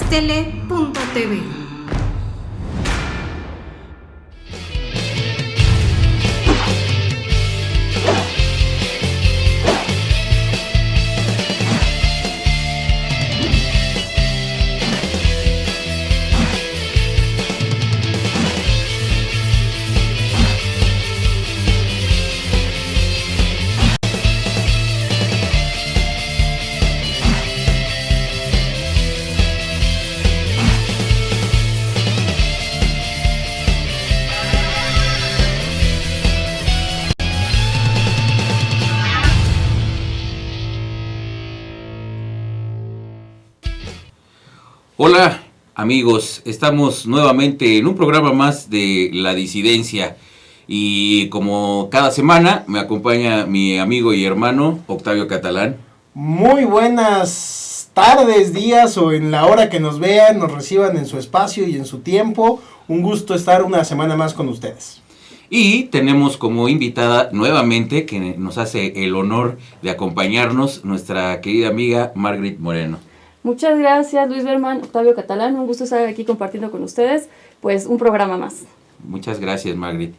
Axtele.tv. Hola amigos, estamos nuevamente en un programa más de La Disidencia y como cada semana me acompaña mi amigo y hermano Octavio Catalán. Muy buenas tardes, días o en la hora que nos vean, nos reciban en su espacio y en su tiempo. Un gusto estar una semana más con ustedes. Y tenemos como invitada nuevamente, que nos hace el honor de acompañarnos, nuestra querida amiga Margaret Moreno. Muchas gracias, Luis Berman, Octavio Catalán, un gusto estar aquí compartiendo con ustedes, pues un programa más. Muchas gracias, Margaret.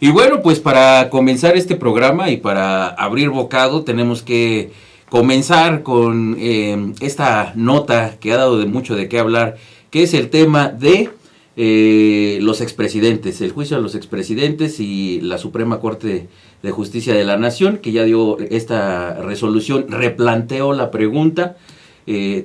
Y bueno, pues para comenzar este programa y para abrir bocado tenemos que comenzar con esta nota que ha dado de mucho de qué hablar, que es el tema de los expresidentes, el juicio a los expresidentes y la Suprema Corte de Justicia de la Nación, que ya dio esta resolución, replanteó la pregunta.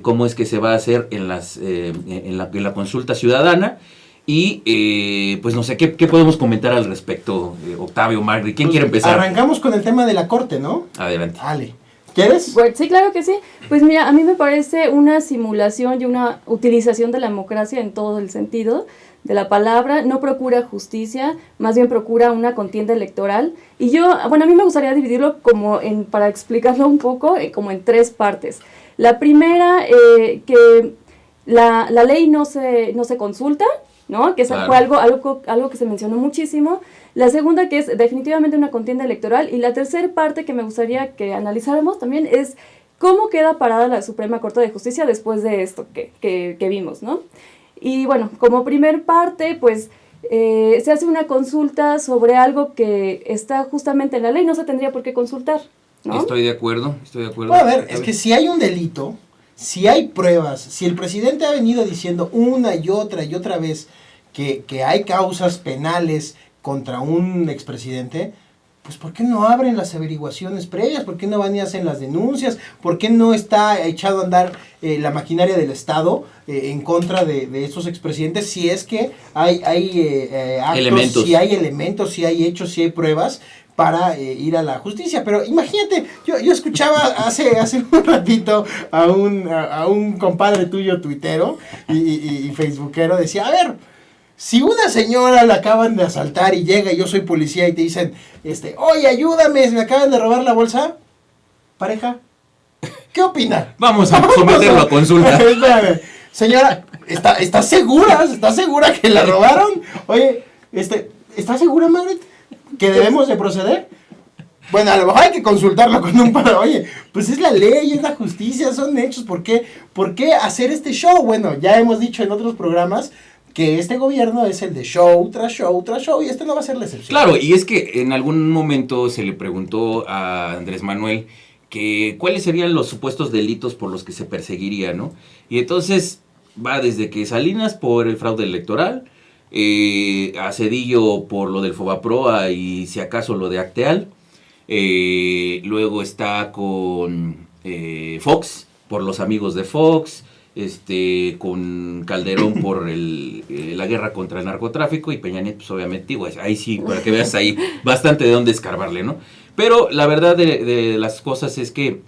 Cómo es que se va a hacer en la consulta ciudadana y pues no sé, ¿qué podemos comentar al respecto, Octavio, Margaret? ¿Quién quiere empezar? Arrancamos con el tema de la corte, ¿no? Adelante. Dale. ¿Quieres? Bueno, sí, claro que sí. Pues mira, a mí me parece una simulación y una utilización de la democracia en todo el sentido de la palabra. No procura justicia, más bien procura una contienda electoral. Y a mí me gustaría dividirlo para explicarlo un poco, como en tres partes. La primera, que la ley no se consulta, ¿no? Que claro. Fue algo que se mencionó muchísimo. La segunda, que es definitivamente una contienda electoral. Y la tercera parte que me gustaría que analizáramos también es cómo queda parada la Suprema Corte de Justicia después de esto que vimos, ¿no? Y bueno, como primer parte, pues se hace una consulta sobre algo que está justamente en la ley, no se tendría por qué consultar, ¿no? Estoy de acuerdo. Bueno, a ver, es que si hay un delito, si hay pruebas, si el presidente ha venido diciendo una y otra vez que hay causas penales contra un expresidente, pues ¿por qué no abren las averiguaciones previas? ¿Por qué no van y hacen las denuncias? ¿Por qué no está echado a andar la maquinaria del Estado en contra de estos expresidentes? Si es que hay actos, elementos. Si hay elementos, si hay hechos, si hay pruebas para ir a la justicia. Pero imagínate, yo escuchaba hace un ratito a un compadre tuyo tuitero y facebookero, decía, a ver, si una señora la acaban de asaltar y llega y yo soy policía y te dicen, oye, ayúdame, me acaban de robar la bolsa, pareja, ¿qué opina? Vamos a someterlo a consulta. Espérame, señora, ¿estás segura? ¿Estás segura que la robaron? Oye, ¿estás segura, Margaret, que debemos de proceder? Bueno, a lo mejor hay que consultarlo con un par. Oye, pues es la ley, es la justicia, son hechos. ¿Por qué hacer este show? Bueno, ya hemos dicho en otros programas que este gobierno es el de show tras show tras show, y no va a ser la excepción. Claro, y es que en algún momento se le preguntó a Andrés Manuel que cuáles serían los supuestos delitos por los que se perseguiría, ¿no? Y entonces va desde que Salinas por el fraude electoral, a Zedillo por lo del Fobaproa y si acaso lo de Acteal, luego está con Fox por los amigos de Fox, con Calderón por la guerra contra el narcotráfico y Peña Nieto, pues obviamente, digo, ahí sí, para que veas ahí bastante de dónde escarbarle, ¿no? Pero la verdad de las cosas es que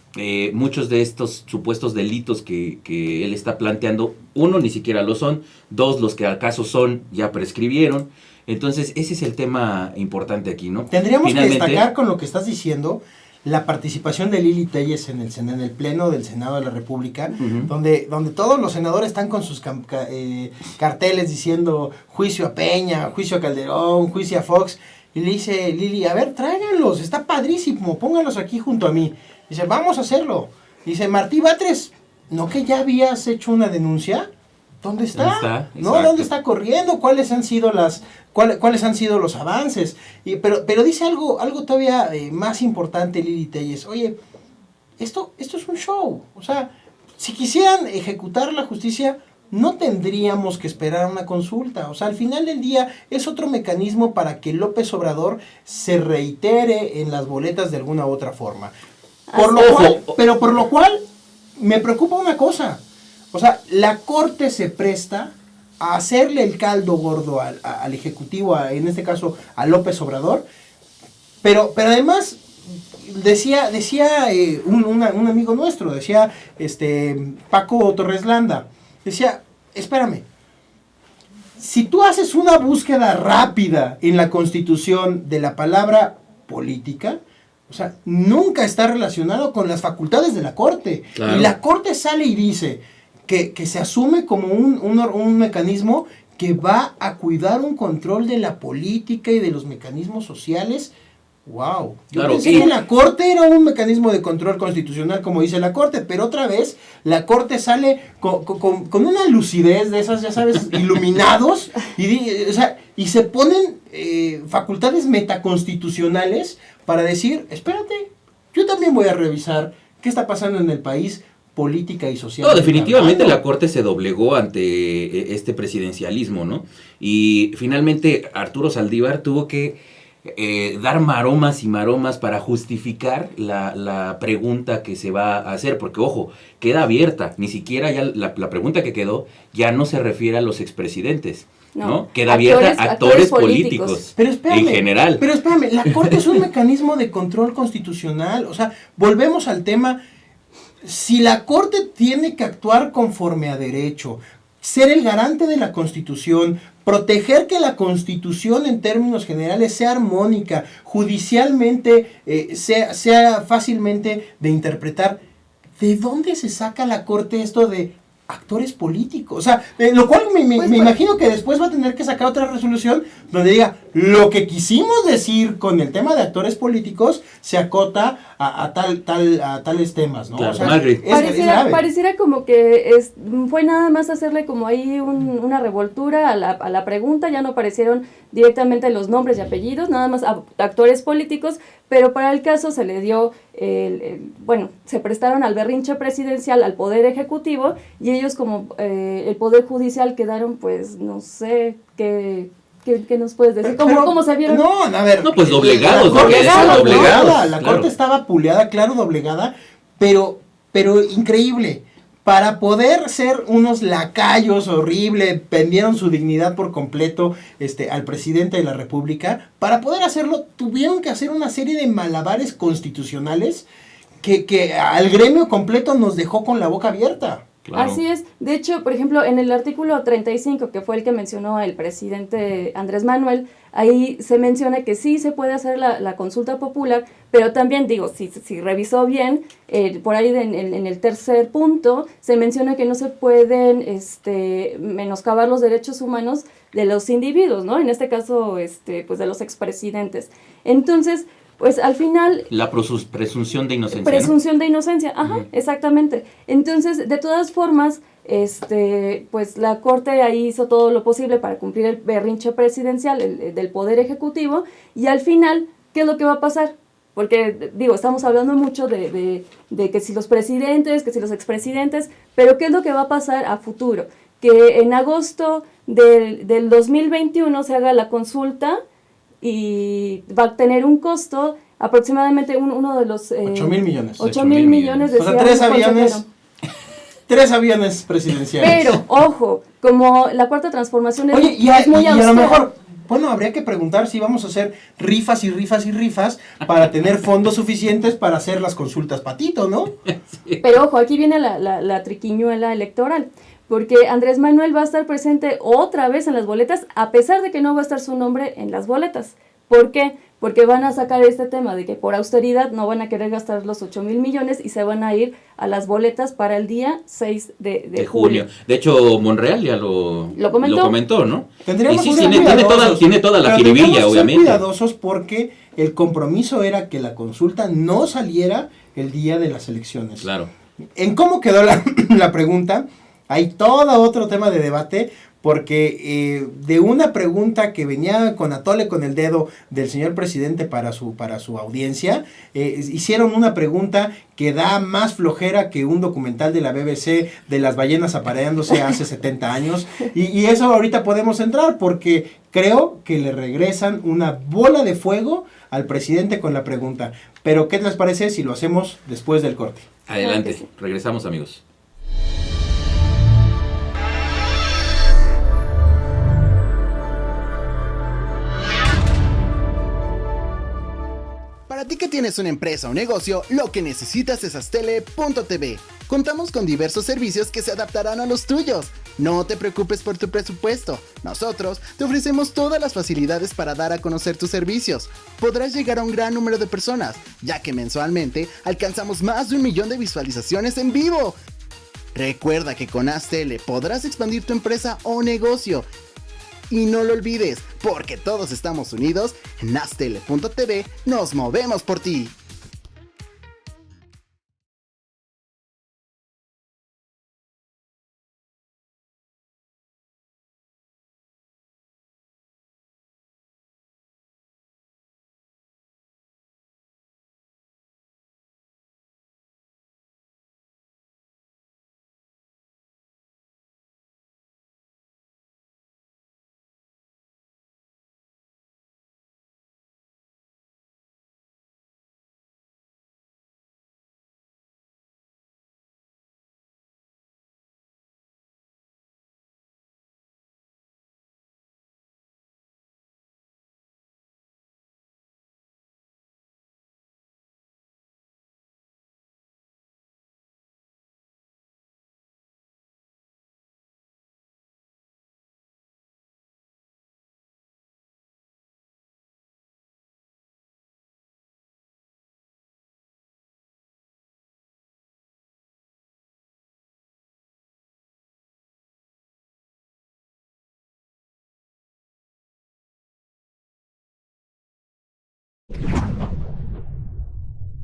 muchos de estos supuestos delitos que él está planteando, uno, ni siquiera lo son, dos, los que acaso son, ya prescribieron. Entonces, ese es el tema importante aquí, ¿no? Tendríamos que destacar con lo que estás diciendo la participación de Lili Telles en el pleno del Senado de la República, donde todos los senadores están con sus carteles diciendo juicio a Peña, juicio a Calderón, juicio a Fox, y le dice Lili, a ver, tráiganlos, está padrísimo, pónganlos aquí junto a mí. Dice, vamos a hacerlo. Dice, Martí Batres, ¿no que ya habías hecho una denuncia? ¿Dónde está? ¿Dónde está? ¿No? Exacto. ¿Dónde está corriendo? ¿Cuáles han sido los avances? Pero dice algo todavía más importante, Lili Telles. Oye, esto es un show. O sea, si quisieran ejecutar la justicia, no tendríamos que esperar a una consulta. O sea, al final del día es otro mecanismo para que López Obrador se reitere en las boletas de alguna u otra forma. Por lo cual, me preocupa una cosa. O sea, la Corte se presta a hacerle el caldo gordo al Ejecutivo, en este caso a López Obrador, pero además decía un amigo nuestro, decía Paco Torres Landa, decía, espérame, si tú haces una búsqueda rápida en la Constitución de la palabra política, o sea, nunca está relacionado con las facultades de la Corte. Claro. Y la Corte sale y dice que se asume como un mecanismo que va a cuidar un control de la política y de los mecanismos sociales. ¡Wow! Yo Claro, pensé sí. que la Corte era un mecanismo de control constitucional, como dice la Corte, pero otra vez la Corte sale con una lucidez de esas, ya sabes, iluminados, y se ponen facultades metaconstitucionales para decir, espérate, yo también voy a revisar qué está pasando en el país, política y social. No, definitivamente la Corte se doblegó ante este presidencialismo, ¿no? Y finalmente Arturo Saldívar tuvo que dar maromas y maromas para justificar la pregunta que se va a hacer, porque ojo, queda abierta, ni siquiera ya la pregunta que quedó ya no se refiere a los expresidentes, ¿no? Queda abierta a actores políticos pero espérame, en general. Pero espérame, la Corte es un mecanismo de control constitucional, o sea, volvemos al tema, si la Corte tiene que actuar conforme a derecho, ser el garante de la Constitución, proteger que la Constitución en términos generales sea armónica, judicialmente sea fácilmente de interpretar, ¿de dónde se saca la Corte esto de actores políticos? O sea, lo cual me imagino que después va a tener que sacar otra resolución donde diga, lo que quisimos decir con el tema de actores políticos se acota a tales temas, ¿no? Claro, o sea, Margaret. es grave. Pareciera como que fue nada más hacerle como ahí una revoltura a la pregunta, ya no aparecieron directamente los nombres y apellidos, nada más actores políticos, pero para el caso se le dio, se prestaron al berrinche presidencial, al Poder Ejecutivo, y ellos como el Poder Judicial quedaron, pues, no sé, ¿qué nos puedes decir? ¿Cómo se vieron? No, a ver. No, pues doblegados, doblegada. La claro. Corte estaba puleada, claro, doblegada, pero increíble. Para poder ser unos lacayos horrible, vendieron su dignidad por completo al presidente de la República. Para poder hacerlo, tuvieron que hacer una serie de malabares constitucionales que al gremio completo nos dejó con la boca abierta. Claro. Así es. De hecho, por ejemplo, en el artículo 35, que fue el que mencionó el presidente Andrés Manuel, ahí se menciona que sí se puede hacer la consulta popular, pero también, digo, si revisó bien, por ahí en el tercer punto, se menciona que no se pueden menoscabar los derechos humanos de los individuos, ¿no? En este caso, pues de los expresidentes. Entonces, pues al final... La presunción de inocencia. Presunción de inocencia, ajá, Uh-huh. exactamente. Entonces, de todas formas, pues la Corte ahí hizo todo lo posible para cumplir el berrinche presidencial del Poder Ejecutivo, y al final, ¿qué es lo que va a pasar? Porque, digo, estamos hablando mucho de que si los presidentes, que si los expresidentes, pero ¿qué es lo que va a pasar a futuro? Que en agosto del 2021 se haga la consulta y va a tener un costo aproximadamente uno de los... 8,000 millones. 8,000 millones, O sea, decía tres aviones presidenciales. Pero, ojo, como la cuarta transformación Oye, es muy y a lo austera. mejor, bueno, habría que preguntar si vamos a hacer rifas y rifas y rifas para tener fondos suficientes para hacer las consultas patito, ¿no? Pero ojo, aquí viene la triquiñuela electoral, porque Andrés Manuel va a estar presente otra vez en las boletas, a pesar de que no va a estar su nombre en las boletas. ¿Por qué? Porque van a sacar este tema de que por austeridad no van a querer gastar los 8,000 millones y se van a ir a las boletas para el día 6 de junio. De hecho, Monreal ya lo comentó, ¿no? Tendríamos y sí, que ser tiene toda la pero jiribilla, tendríamos que ser obviamente. cuidadosos porque el compromiso era que la consulta no saliera el día de las elecciones. Claro. En cómo quedó la pregunta, hay todo otro tema de debate, porque de una pregunta que venía con atole con el dedo del señor presidente para su audiencia, hicieron una pregunta que da más flojera que un documental de la BBC de las ballenas apareándose hace 70 años, y eso ahorita podemos entrar, porque creo que le regresan una bola de fuego al presidente con la pregunta. Pero ¿qué les parece si lo hacemos después del corte? Adelante, sí. Regresamos, amigos. Para ti que tienes una empresa o negocio, lo que necesitas es Astele.tv. Contamos con diversos servicios que se adaptarán a los tuyos. No te preocupes por tu presupuesto. Nosotros te ofrecemos todas las facilidades para dar a conocer tus servicios. Podrás llegar a un gran número de personas, ya que mensualmente alcanzamos más de 1 millón de visualizaciones en vivo. Recuerda que con Astele podrás expandir tu empresa o negocio. Y no lo olvides, porque todos estamos unidos, en Astele.tv nos movemos por ti.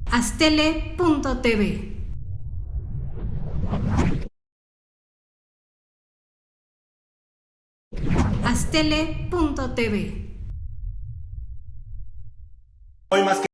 Astele.tv. Astele.tv. Hoy más que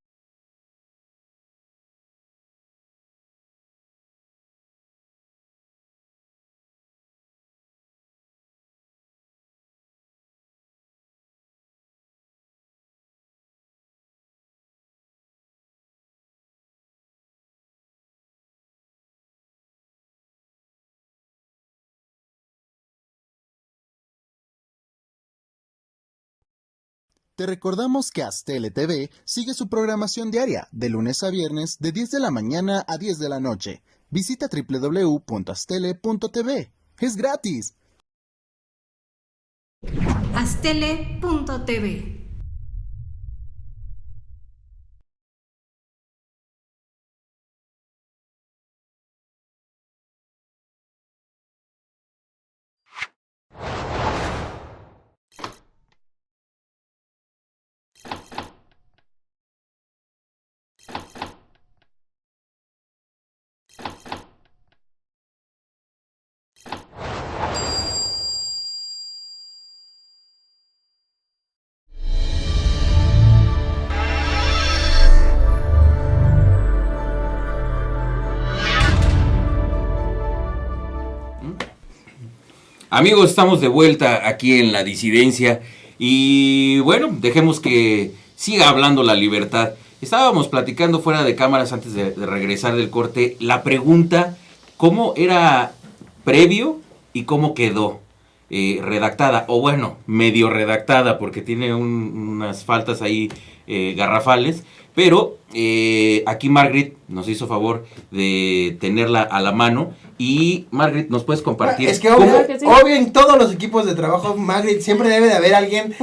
Te recordamos que Astele TV sigue su programación diaria, de lunes a viernes, de 10 de la mañana a 10 de la noche. Visita www.astele.tv. ¡Es gratis! Astele.tv. Amigos, estamos de vuelta aquí en La Disidencia y bueno, dejemos que siga hablando la libertad. Estábamos platicando fuera de cámaras antes de regresar del corte la pregunta, ¿cómo era previo y cómo quedó redactada? O bueno, medio redactada porque tiene unas faltas ahí garrafales, pero aquí Margaret nos hizo favor de tenerla a la mano. Y Margaret, ¿nos puedes compartir? Es que obvio en todos los equipos de trabajo, Margaret, siempre debe de haber alguien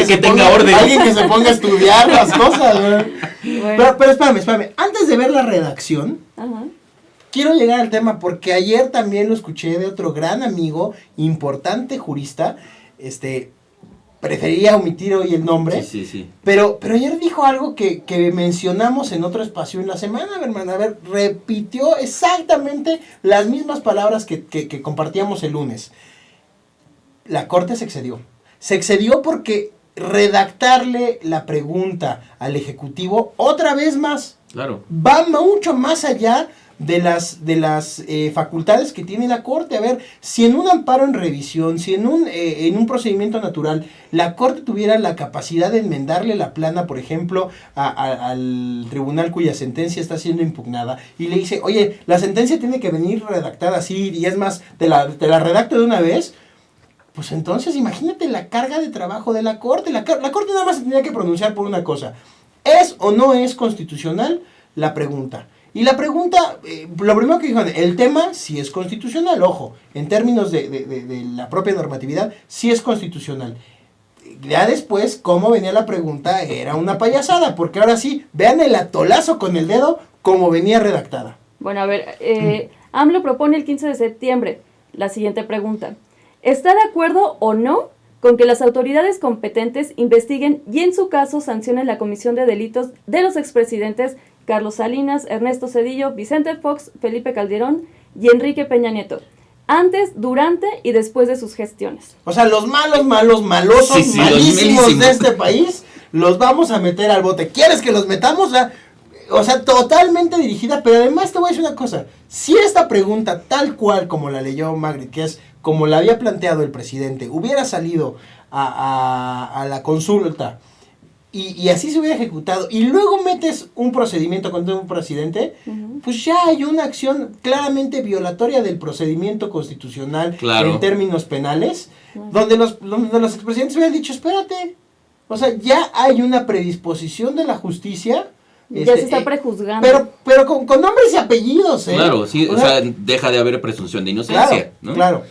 que tenga orden. Alguien que se ponga a estudiar las cosas. Bueno. Pero espérame. Antes de ver la redacción, quiero llegar al tema porque ayer también lo escuché de otro gran amigo, importante jurista, preferiría omitir hoy el nombre. Sí. Pero ayer dijo algo que mencionamos en otro espacio en la semana, hermana. A ver, repitió exactamente las mismas palabras que compartíamos el lunes. La Corte se excedió. Se excedió porque redactarle la pregunta al Ejecutivo otra vez más Claro. va mucho más allá de las facultades que tiene la Corte. A ver, si en un amparo en revisión, si en un procedimiento natural, la Corte tuviera la capacidad de enmendarle la plana, por ejemplo, al tribunal cuya sentencia está siendo impugnada, y le dice, oye, la sentencia tiene que venir redactada así, y es más, te la redacto de una vez, pues entonces imagínate la carga de trabajo de la Corte. La Corte nada más se tenía que pronunciar por una cosa: ¿es o no es constitucional la pregunta? Y la pregunta, lo primero que dijo, el tema sí es constitucional, ojo, en términos de la propia normatividad, sí es constitucional. Ya después, cómo venía la pregunta, era una payasada, porque ahora sí, vean el atolazo con el dedo, como venía redactada. Bueno, a ver, AMLO propone el 15 de septiembre la siguiente pregunta. ¿Está de acuerdo o no con que las autoridades competentes investiguen y en su caso sancionen la comisión de delitos de los expresidentes Carlos Salinas, Ernesto Zedillo, Vicente Fox, Felipe Calderón y Enrique Peña Nieto, antes, durante y después de sus gestiones? O sea, los malosos, Sí, malísimos de este país, los vamos a meter al bote. ¿Quieres que los metamos? O sea, totalmente dirigida, pero además te voy a decir una cosa. Si esta pregunta, tal cual como la leyó Magritte, que es como la había planteado el presidente, hubiera salido a la consulta y así se hubiera ejecutado, y luego metes un procedimiento contra un presidente, pues ya hay una acción claramente violatoria del procedimiento constitucional, claro, en términos penales, donde los expresidentes hubieran dicho, espérate, o sea, ya hay una predisposición de la justicia. Ya se está prejuzgando. Pero con nombres y apellidos, ¿eh? Claro, sí, o sea, deja de haber presunción de inocencia, claro, ¿no? Claro.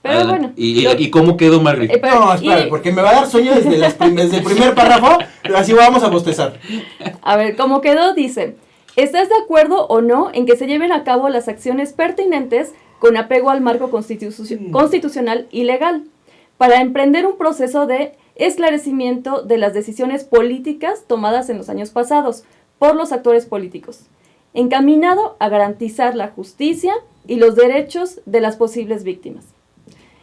Pero bueno. ¿Y cómo quedó Margaret? No, espera, porque me va a dar sueño desde el primer párrafo, así vamos a bostezar. A ver, ¿cómo quedó? Dice, ¿estás de acuerdo o no en que se lleven a cabo las acciones pertinentes con apego al marco constitucional y legal para emprender un proceso de esclarecimiento de las decisiones políticas tomadas en los años pasados por los actores políticos, encaminado a garantizar la justicia y los derechos de las posibles víctimas?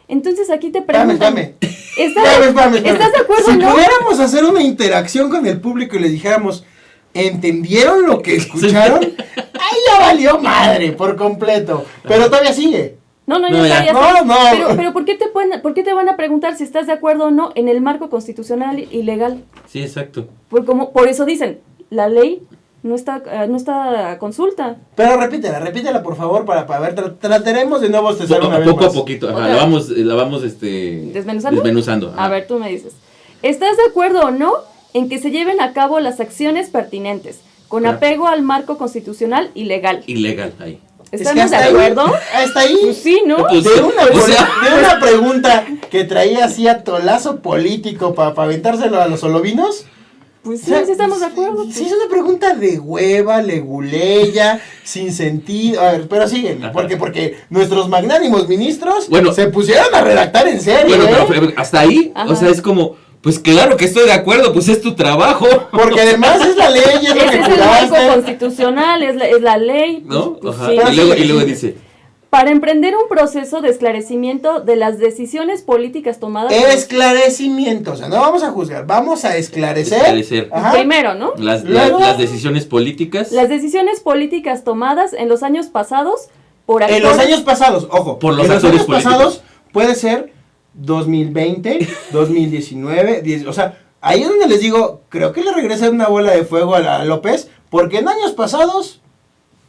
Entonces aquí te pregunto, Espérame. ¿estás de acuerdo o Si no? pudiéramos hacer una interacción con el público y le dijéramos, ¿entendieron lo que escucharon? Ahí ya valió madre por completo. Pero todavía sigue. No, No, ya ya. está. No. Pero ¿por qué te van a preguntar si estás de acuerdo o no en el marco constitucional y legal? Sí, exacto. Por eso dicen, la ley no está a consulta. Pero repítela por favor para ver, trataremos de no bostezar una vez Poco más. a poquito, ajá, Otra la vez. vamos desmenuzando. A ver, tú me dices, ¿estás de acuerdo o no en que se lleven a cabo las acciones pertinentes con Claro. apego al marco constitucional y legal? Ilegal ahí. ¿Estamos de acuerdo? Hasta ahí. Pues sí, ¿no? Pues, De o sea, una pregunta que traía así a tolazo político para aventárselo a los olovinos. Pues sí, O sea, sí estamos de acuerdo. Sí, es una pregunta de hueva, leguleya, sin sentido. A ver, pero sigue, porque nuestros magnánimos ministros Bueno. se pusieron a redactar en serio. Bueno, pero hasta ahí, Ajá. o sea, es como, pues claro que estoy de acuerdo, pues es tu trabajo. Porque además es la ley, es lo Ese que es el marco juraste. constitucional, es la ley. ¿No? Pues Ajá. sí. Y luego dice, Para emprender un proceso de esclarecimiento de las decisiones políticas tomadas. Esclarecimiento, o sea, no vamos a juzgar, vamos a esclarecer. Ajá. Primero, ¿no? Luego- las decisiones políticas Las decisiones políticas tomadas en los años pasados por En actores. los años pasados, ojo, Por los en los actores años políticos. pasados puede ser 2020, 2019, o sea, ahí es donde les digo, creo que le regresan una bola de fuego a López, porque en años pasados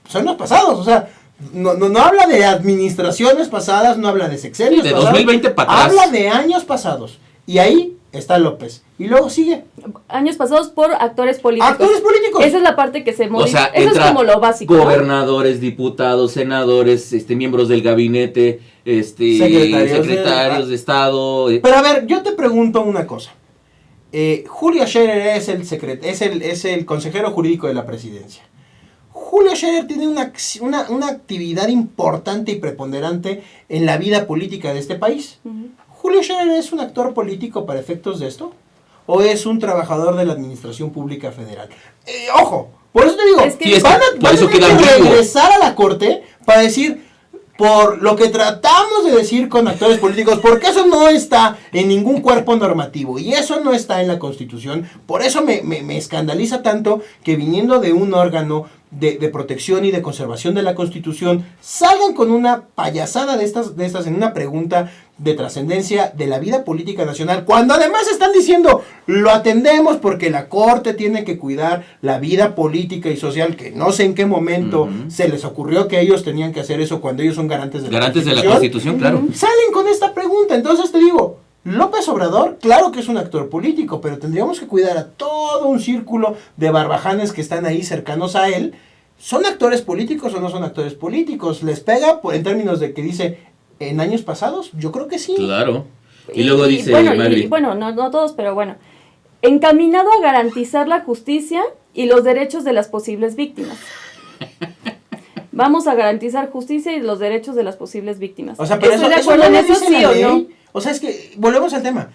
son los pasados, o sea, no habla de administraciones pasadas, no habla de sexenios de pasados, 2020 para atrás. habla de años pasados, y ahí está López, y luego sigue, Años pasados por actores políticos. actores políticos. Esa es la parte que se O modifica. sea, Eso es entra como lo básico, ¿no? gobernadores, diputados, senadores, miembros del gabinete, secretarios de Estado. Pero a ver, yo te pregunto una cosa. Julio Scherer es el consejero jurídico de la presidencia. Julio Scherer tiene una actividad importante y preponderante en la vida política de este país. ¿Julio Scherer es un actor político para efectos de esto? ¿O es un trabajador de la Administración Pública Federal? Ojo, por eso te digo, Es que- van por a eso tener queda que ambiguo. regresar a la corte para decir, por lo que tratamos de decir con actores políticos, porque eso no está en ningún cuerpo normativo y eso no está en la Constitución. Por eso me escandaliza tanto que viniendo de un órgano de protección y de conservación de la Constitución, salgan con una payasada de estas en una pregunta de trascendencia de la vida política nacional, cuando además están diciendo, lo atendemos porque la Corte tiene que cuidar la vida política y social, que no sé en qué momento se les ocurrió que ellos tenían que hacer eso cuando ellos son garantes de la Constitución, claro. Salen con esta pregunta, entonces te digo, López Obrador, claro que es un actor político, pero tendríamos que cuidar a todo un círculo de barbajanes que están ahí cercanos a él. ¿Son actores políticos o no son actores políticos? ¿Les pega en términos de que dice en años pasados? Yo creo que sí. Claro. Y luego dice Magri. Bueno, no todos, pero bueno. Encaminado a garantizar la justicia y los derechos de las posibles víctimas. Vamos a garantizar justicia y los derechos de las posibles víctimas. O sea, pero ¿Estoy de eso acuerdo no en lo eso, dice sí la o ley. no? O sea, es que volvemos al tema.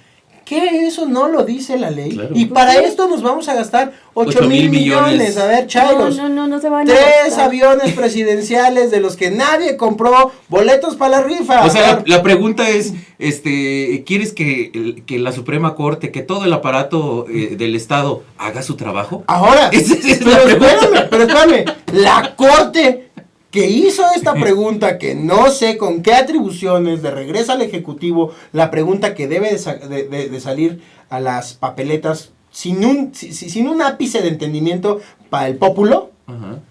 ¿Qué eso no lo dice la ley? Claro. Y para esto nos vamos a gastar 8,000 millones. A ver, Chairos. No se van a 3 gastar. aviones presidenciales de los que nadie compró boletos para la rifa. O sea, la pregunta es, ¿quieres que la Suprema Corte, que todo el aparato del Estado haga su trabajo? Ahora, Esa es la pregunta. pero espérame, la Corte que hizo esta pregunta, que no sé con qué atribuciones, le regresa al Ejecutivo la pregunta que debe de salir a las papeletas sin un ápice de entendimiento para el pópulo. Ajá.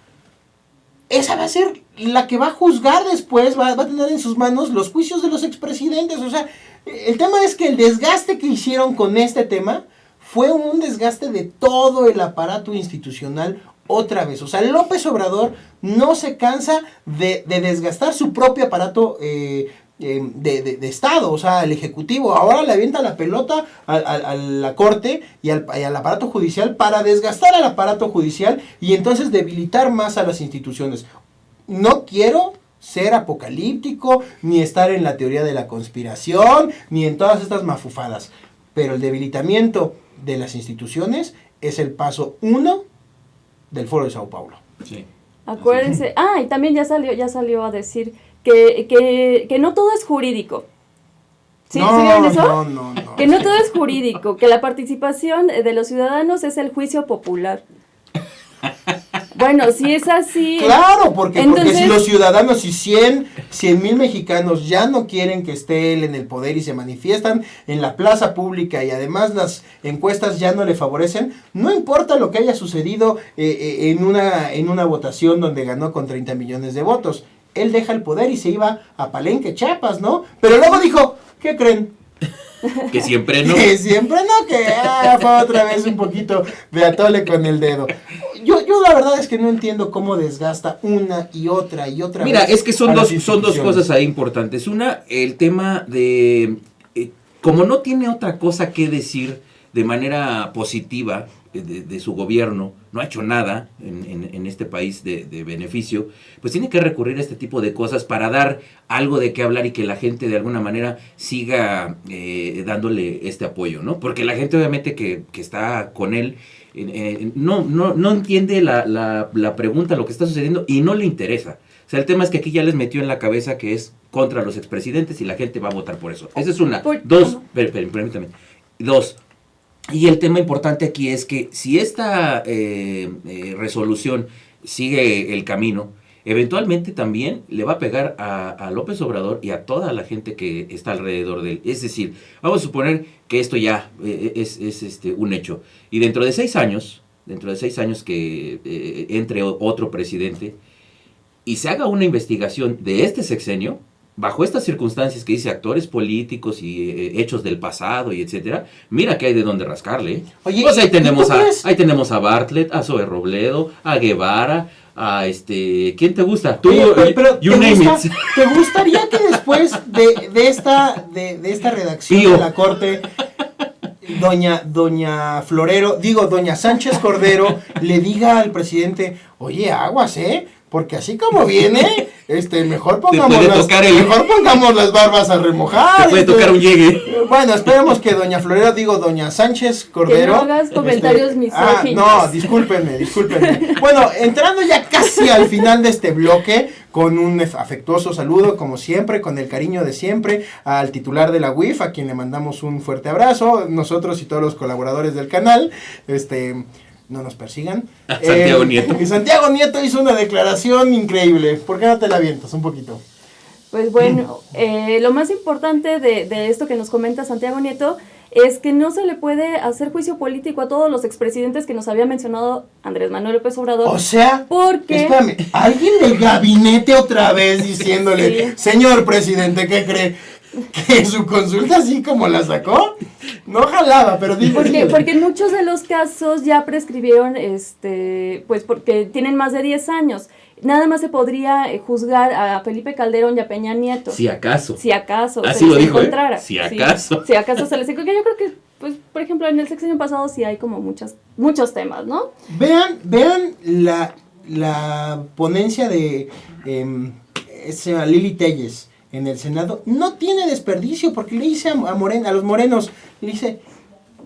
Esa va a ser la que va a juzgar después, va a tener en sus manos los juicios de los expresidentes. O sea, el tema es que el desgaste que hicieron con este tema fue un desgaste de todo el aparato institucional otra vez. O sea, López Obrador no se cansa de desgastar su propio aparato de Estado, o sea, el Ejecutivo. Ahora le avienta la pelota a la Corte y al aparato judicial para desgastar al aparato judicial y entonces debilitar más a las instituciones. No quiero ser apocalíptico, ni estar en la teoría de la conspiración, ni en todas estas mafufadas, pero el debilitamiento de las instituciones es el paso 1 del Foro de Sao Paulo. Sí. Acuérdense, y también ya salió a decir que no todo es jurídico. ¿Sí? ¿Sí vieron eso? No. Que no todo es jurídico, que la participación de los ciudadanos es el juicio popular. Bueno, si es así... Claro, porque entonces, si los ciudadanos, si 100,000 mexicanos ya no quieren que esté él en el poder y se manifiestan en la plaza pública y además las encuestas ya no le favorecen, no importa lo que haya sucedido en una votación donde ganó con 30 millones de votos. Él deja el poder y se iba a Palenque, Chiapas, ¿no? Pero luego dijo, ¿qué creen? Que siempre no. Que siempre no, que fue otra vez un poquito de atole con el dedo. Yo la verdad es que no entiendo cómo desgasta una y otra Mira, vez. es que son a las dos instituciones. cosas ahí importantes. Una, el tema de, como no tiene otra cosa que decir de manera positiva de su gobierno, no ha hecho nada en este país de beneficio, pues tiene que recurrir a este tipo de cosas para dar algo de qué hablar y que la gente de alguna manera siga dándole este apoyo, ¿no? Porque la gente obviamente que está con él no entiende la pregunta, lo que está sucediendo y no le interesa. O sea, el tema es que aquí ya les metió en la cabeza que es contra los expresidentes y la gente va a votar por eso. Esa es una. Dos, permítame. Dos, y el tema importante aquí es que si esta resolución sigue el camino, eventualmente también le va a pegar a López Obrador y a toda la gente que está alrededor de él. Es decir, vamos a suponer que esto ya es un hecho. Y dentro de 6 años que entre otro presidente y se haga una investigación de este sexenio, bajo estas circunstancias que dice actores políticos y hechos del pasado y etcétera, mira que hay de dónde rascarle. Oye, pues ahí tenemos ¿tú crees? ahí tenemos a Bartlett, a Zoe Robledo, a Guevara, a ¿quién te gusta? Tú, Oye, pero you name it. ¿te gustaría que después de esta redacción Pío. de la Corte, doña Sánchez Cordero le diga al presidente, oye, aguas, porque así como viene, mejor mejor pongamos las barbas a remojar. Te puede tocar un llegue. Bueno, esperemos que doña Sánchez Cordero. Que no hagas comentarios misóginos. No, discúlpenme. Bueno, entrando ya casi al final de este bloque, con un afectuoso saludo, como siempre, con el cariño de siempre, al titular de la UIF, a quien le mandamos un fuerte abrazo, nosotros y todos los colaboradores del canal, no nos persigan. Santiago Nieto. Y Santiago Nieto hizo una declaración increíble. ¿Por qué no te la avientas un poquito? Pues bueno, lo más importante de esto que nos comenta Santiago Nieto es que no se le puede hacer juicio político a todos los expresidentes que nos había mencionado Andrés Manuel López Obrador. O sea, porque... espérame, alguien del gabinete otra vez diciéndole, sí. Señor presidente, ¿qué cree? ¿Que su consulta así como la sacó? No jalaba, pero dijo... Porque en muchos de los casos ya prescribieron, pues porque tienen más de 10 años. Nada más se podría juzgar a Felipe Calderón y a Peña Nieto. Si acaso. Así lo dijo, encontrara. Si acaso. Si acaso se les encontrara. Yo creo que, pues, por ejemplo, en el sexenio pasado sí hay como muchos temas, ¿no? Vean la ponencia de Lili Telles en el Senado. No tiene desperdicio, porque le dice a los morenos, le dice,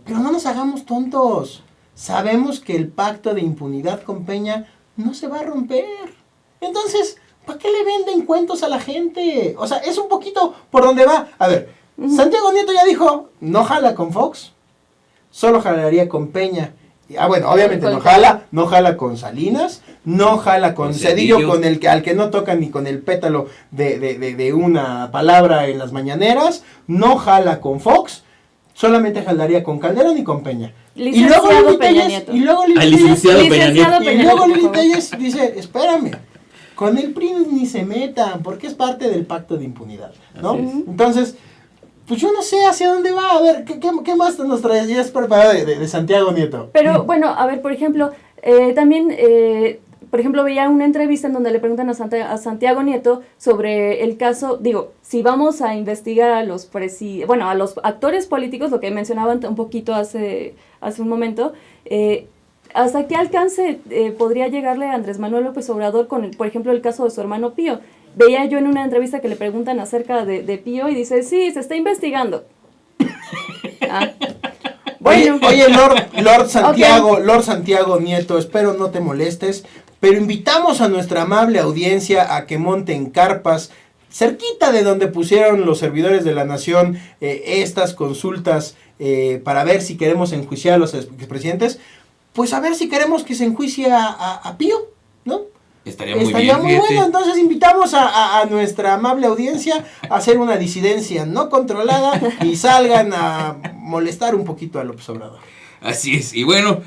pero no nos hagamos tontos. Sabemos que el pacto de impunidad con Peña no se va a romper. Entonces, ¿para qué le venden cuentos a la gente? O sea, es un poquito por donde va. A ver, Santiago Nieto ya dijo, no jala con Fox, solo jalaría con Peña. Bueno, obviamente no jala con Salinas, no jala con Zedillo, al que no toca ni con el pétalo de una palabra en las mañaneras, no jala con Fox, solamente jalaría con Calderón y con Peña. Y luego Lili Telles dice, espérame, con el PRI ni se metan, porque es parte del pacto de impunidad, ¿no? Entonces, pues yo no sé hacia dónde va. A ver, ¿qué más nos traías preparado de Santiago Nieto? Pero bueno, a ver, por ejemplo, también, por ejemplo, veía una entrevista en donde le preguntan a Santiago Nieto sobre el caso, si vamos a investigar a los actores políticos, lo que mencionaban un poquito hace un momento, ¿hasta qué alcance podría llegarle a Andrés Manuel López Obrador con, por ejemplo, el caso de su hermano Pío? Veía yo en una entrevista que le preguntan acerca de Pío y dice, sí, se está investigando. Bueno. Oye, Lord Santiago, okay. Lord Santiago Nieto, espero no te molestes, pero invitamos a nuestra amable audiencia a que monten carpas cerquita de donde pusieron los servidores de la nación estas consultas para ver si queremos enjuiciar a los expresidentes, pues a ver si queremos que se enjuicie a Pío, ¿no? Estaría muy bueno, entonces invitamos a nuestra amable audiencia a hacer una disidencia no controlada y salgan a molestar un poquito a López Obrador. Así es, y bueno,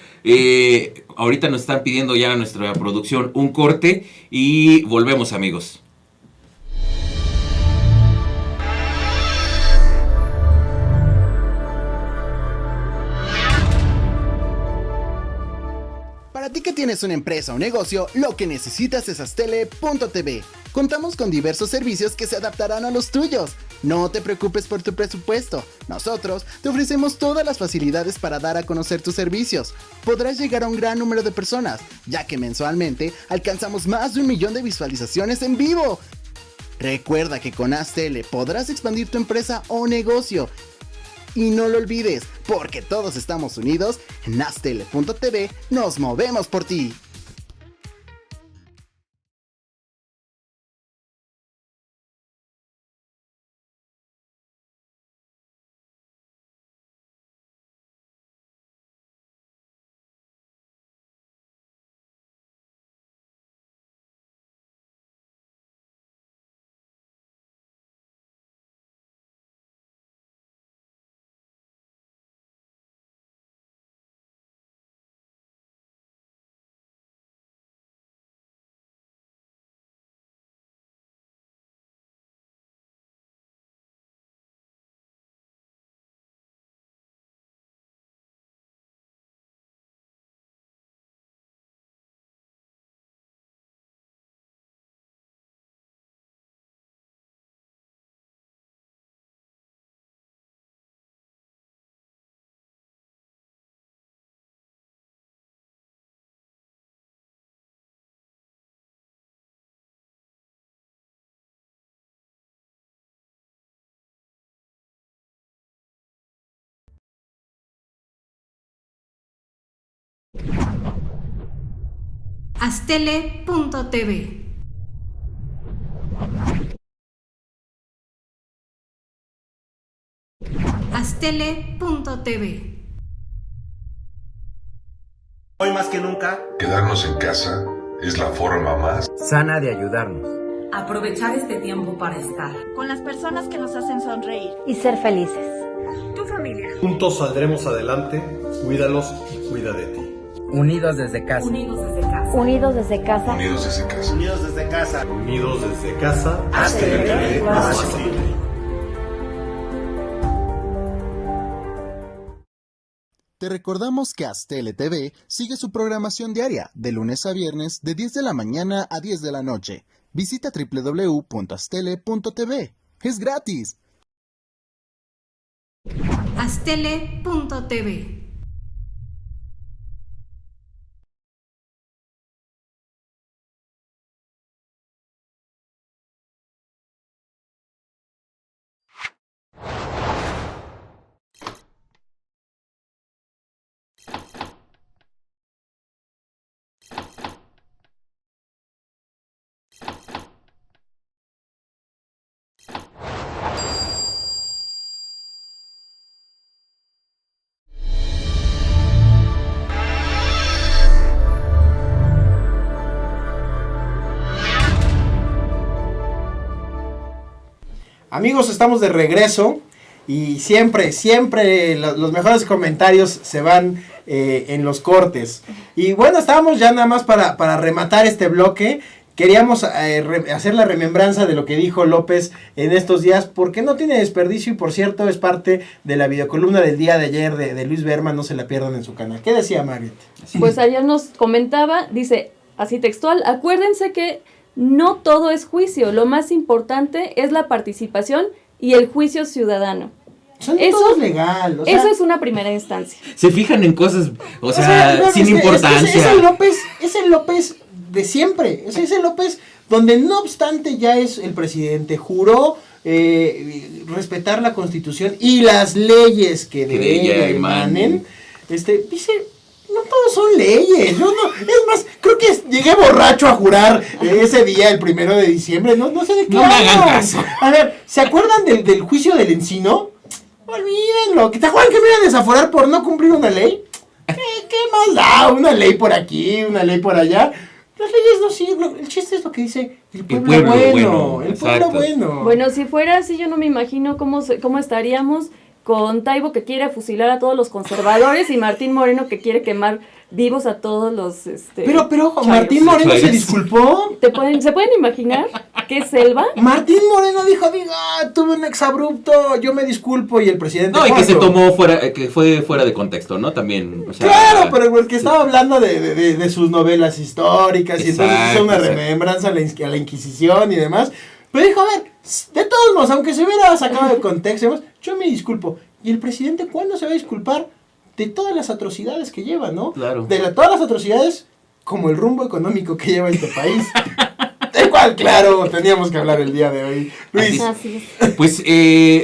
ahorita nos están pidiendo ya nuestra producción un corte y volvemos, amigos. Para ti que tienes una empresa o negocio, lo que necesitas es Astele.tv. Contamos con diversos servicios que se adaptarán a los tuyos. No te preocupes por tu presupuesto. Nosotros te ofrecemos todas las facilidades para dar a conocer tus servicios. Podrás llegar a un gran número de personas, ya que mensualmente alcanzamos más de 1 millón de visualizaciones en vivo. Recuerda que con Astele podrás expandir tu empresa o negocio. Y no lo olvides, porque todos estamos unidos, en Astele.tv nos movemos por ti. Astele.tv. Astele.tv. Hoy más que nunca, quedarnos en casa es la forma más sana de ayudarnos. Aprovechar este tiempo para estar con las personas que nos hacen sonreír y ser felices. Tu familia. Juntos saldremos adelante. Cuídalos y cuida de ti. Unidos desde casa. Unidos desde casa. Unidos desde casa. Unidos desde casa. Unidos desde casa. Unidos desde casa. Hasta el TV más posible. Te recordamos que Astele TV sigue su programación diaria de lunes a viernes de 10 de la mañana a 10 de la noche. Visita www.astele.tv. Es gratis. Astele.tv. Amigos, estamos de regreso y siempre los mejores comentarios se van en los cortes. Y bueno, estábamos ya nada más para rematar este bloque. Queríamos hacer la remembranza de lo que dijo López en estos días, porque no tiene desperdicio y por cierto es parte de la videocolumna del día de ayer de Luis Berman, no se la pierdan en su canal. ¿Qué decía Margaret? Pues ayer nos comentaba, dice así textual, acuérdense que no todo es juicio, lo más importante es la participación y el juicio ciudadano. Todo es legal. O sea, eso es una primera instancia. Se fijan en cosas, o sea sin importancia. Es el López de siempre. Es el López donde no obstante ya es el presidente, juró respetar la Constitución y las leyes que de ella emanen. Dice... No todos son leyes, es más, creo que llegué borracho a jurar ese día, el 1 de diciembre, no sé de qué. No me hagan caso. A ver, ¿se acuerdan del juicio del Encino? Olvídenlo, ¿te acuerdan que me iban a desaforar por no cumplir una ley? ¿Qué más da? Una ley por aquí, una ley por allá. Las leyes no sirven, el chiste es lo que dice el pueblo bueno. El pueblo bueno. Bueno, si fuera así, yo no me imagino cómo estaríamos con Taibo que quiere fusilar a todos los conservadores y Martín Moreno que quiere quemar vivos a todos los... Pero Martín Moreno se disculpó. ¿Se pueden imaginar qué selva? Martín Moreno dijo, tuve un exabrupto, yo me disculpo, y el presidente... No, y que se tomó que fue fuera de contexto, ¿no? También, o sea... Claro, pero porque estaba hablando de sus novelas históricas, y entonces hizo una remembranza a la Inquisición y demás. Pero dijo, a ver, de todos modos, aunque se hubiera sacado de contexto y demás, yo me disculpo. ¿Y el presidente cuándo se va a disculpar? De todas las atrocidades que lleva, ¿no? Claro. Todas las atrocidades, como el rumbo económico que lleva este país. Del cual, claro, teníamos que hablar el día de hoy. Luis. Así es. Pues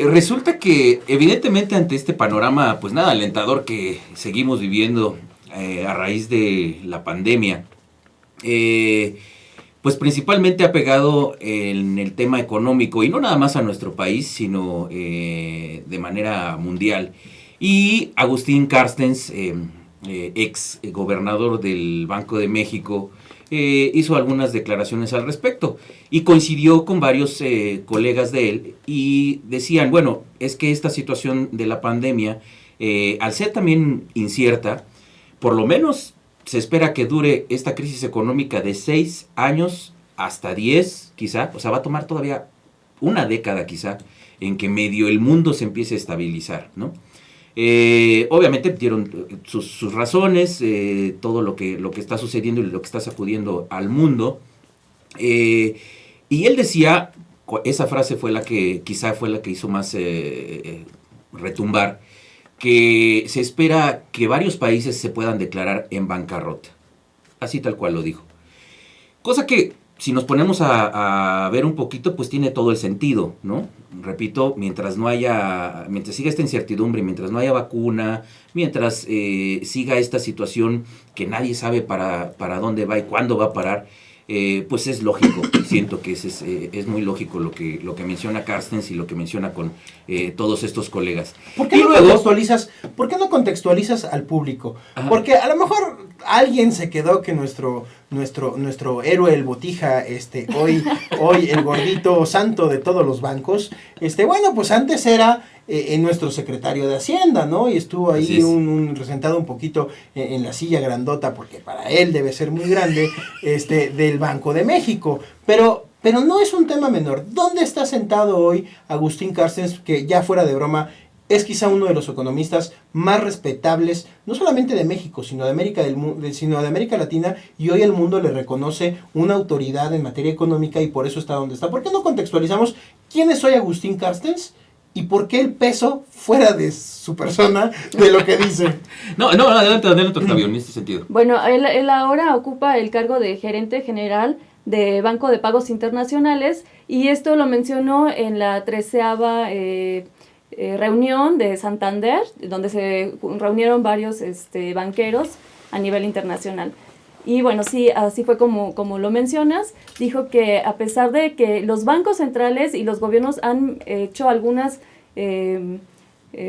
resulta que evidentemente ante este panorama, pues nada, alentador que seguimos viviendo a raíz de la pandemia, pues principalmente ha pegado en el tema económico, y no nada más a nuestro país, sino de manera mundial. Y Agustín Carstens, ex gobernador del Banco de México, hizo algunas declaraciones al respecto y coincidió con varios colegas de él y decían, bueno, es que esta situación de la pandemia, al ser también incierta, por lo menos se espera que dure esta crisis económica de 6 años hasta 10 quizá, o sea, va a tomar todavía una década quizá en que medio el mundo se empiece a estabilizar, ¿no? Obviamente dieron sus razones, todo lo que está sucediendo y lo que está sacudiendo al mundo, y él decía, esa frase fue la que quizá fue la que hizo más retumbar, que se espera que varios países se puedan declarar en bancarrota, así tal cual lo dijo, cosa que si nos ponemos a ver un poquito, pues tiene todo el sentido, ¿no? Repito, mientras siga esta incertidumbre, mientras no haya vacuna, mientras siga esta situación que nadie sabe para dónde va y cuándo va a parar, pues es lógico, siento que es muy lógico lo que menciona Carstens y lo que menciona con todos estos colegas. ¿Por qué no contextualizas al público? Ajá. Porque a lo mejor alguien se quedó que nuestro héroe, el Botija, hoy el gordito santo de todos los bancos, bueno, pues antes era nuestro secretario de Hacienda, ¿no? Y estuvo ahí sentado un poquito en la silla grandota, porque para él debe ser muy grande, del Banco de México. Pero no es un tema menor. ¿Dónde está sentado hoy Agustín Carstens, que ya fuera de broma, es quizá uno de los economistas más respetables, no solamente de México, sino de América Latina, y hoy el mundo le reconoce una autoridad en materia económica y por eso está donde está? ¿Por qué no contextualizamos quién es hoy Agustín Carstens y por qué el peso fuera de su persona de lo que dice? No, adelante, Octavio, en este sentido. Bueno, él ahora ocupa el cargo de gerente general de Banco de Pagos Internacionales, y esto lo mencionó en la 13ª reunión de Santander, donde se reunieron varios banqueros a nivel internacional. Y bueno, sí, así fue como lo mencionas. Dijo que a pesar de que los bancos centrales y los gobiernos han hecho algunas,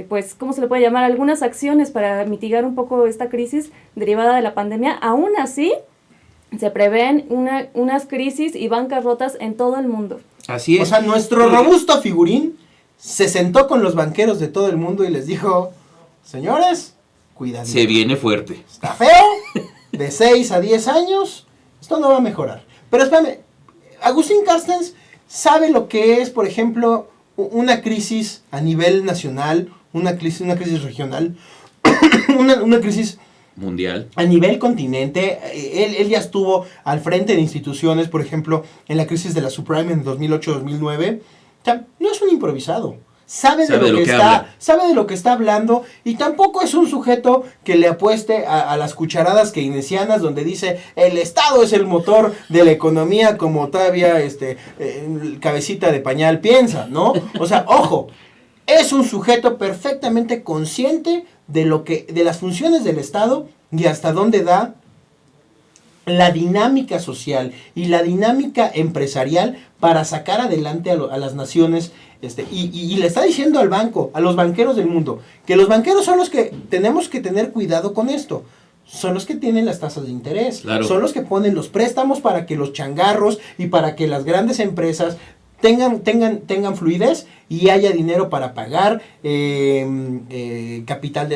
pues, ¿cómo se le puede llamar? Algunas acciones para mitigar un poco esta crisis derivada de la pandemia, aún así se prevén unas crisis y bancarrotas en todo el mundo. Así es. O sea, nuestro robusto figurín se sentó con los banqueros de todo el mundo y les dijo: señores, cuidado. Se viene fuerte. Está feo, de 6 a 10 años, esto no va a mejorar. Pero espérame, Agustín Carstens sabe lo que es, por ejemplo, una crisis a nivel nacional, una crisis regional, una crisis mundial, a nivel continente. Él ya estuvo al frente de instituciones, por ejemplo, en la crisis de la subprime en 2008-2009. O sea, no es un improvisado. Sabe de lo que está hablando, y tampoco es un sujeto que le apueste a las cucharadas keynesianas donde dice el Estado es el motor de la economía, como todavía cabecita de pañal piensa, ¿no? O sea, ojo, es un sujeto perfectamente consciente de las funciones del Estado y hasta dónde da la dinámica social y la dinámica empresarial para sacar adelante a las naciones, y le está diciendo al banco, a los banqueros del mundo, que los banqueros son los que tenemos que tener cuidado con esto. Son los que tienen las tasas de interés, claro. Son los que ponen los préstamos para que los changarros y para que las grandes empresas tengan fluidez y haya dinero para pagar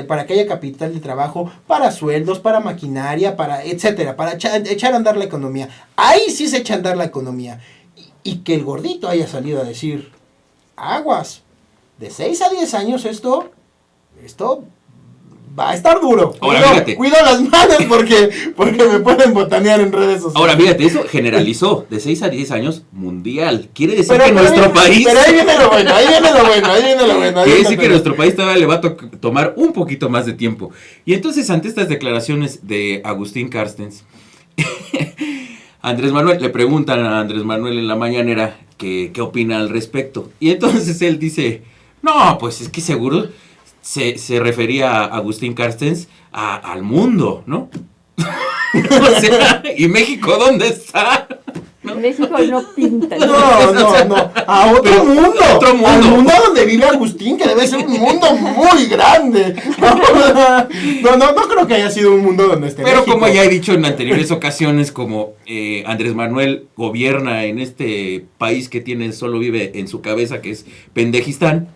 para que haya capital de trabajo, para sueldos, para maquinaria, para etcétera, para echar a andar la economía. Ahí sí se echa a andar la economía. Y que el gordito haya salido a decir: aguas, de 6 a 10 años esto va a estar duro. Cuido las manos porque me pueden botanear en redes sociales. Ahora, fíjate, eso generalizó de 6 a 10 años mundial. Quiere decir que nuestro país... Pero ahí viene lo bueno. Quiere decir que nuestro país todavía le va a tomar un poquito más de tiempo. Y entonces, ante estas declaraciones de Agustín Carstens, le preguntan a Andrés Manuel en la mañanera qué opina al respecto. Y entonces él dice: no, pues es que seguro... Se refería a Agustín Carstens al mundo, ¿no? O sea, ¿y México dónde está? ¿No? México no pinta. No. A otro mundo. Al mundo donde vive Agustín, que debe ser un mundo muy grande. No creo que haya sido un mundo donde esté Pero México. Como ya he dicho en anteriores ocasiones, como Andrés Manuel gobierna en este país que solo vive en su cabeza, que es Pendejistán.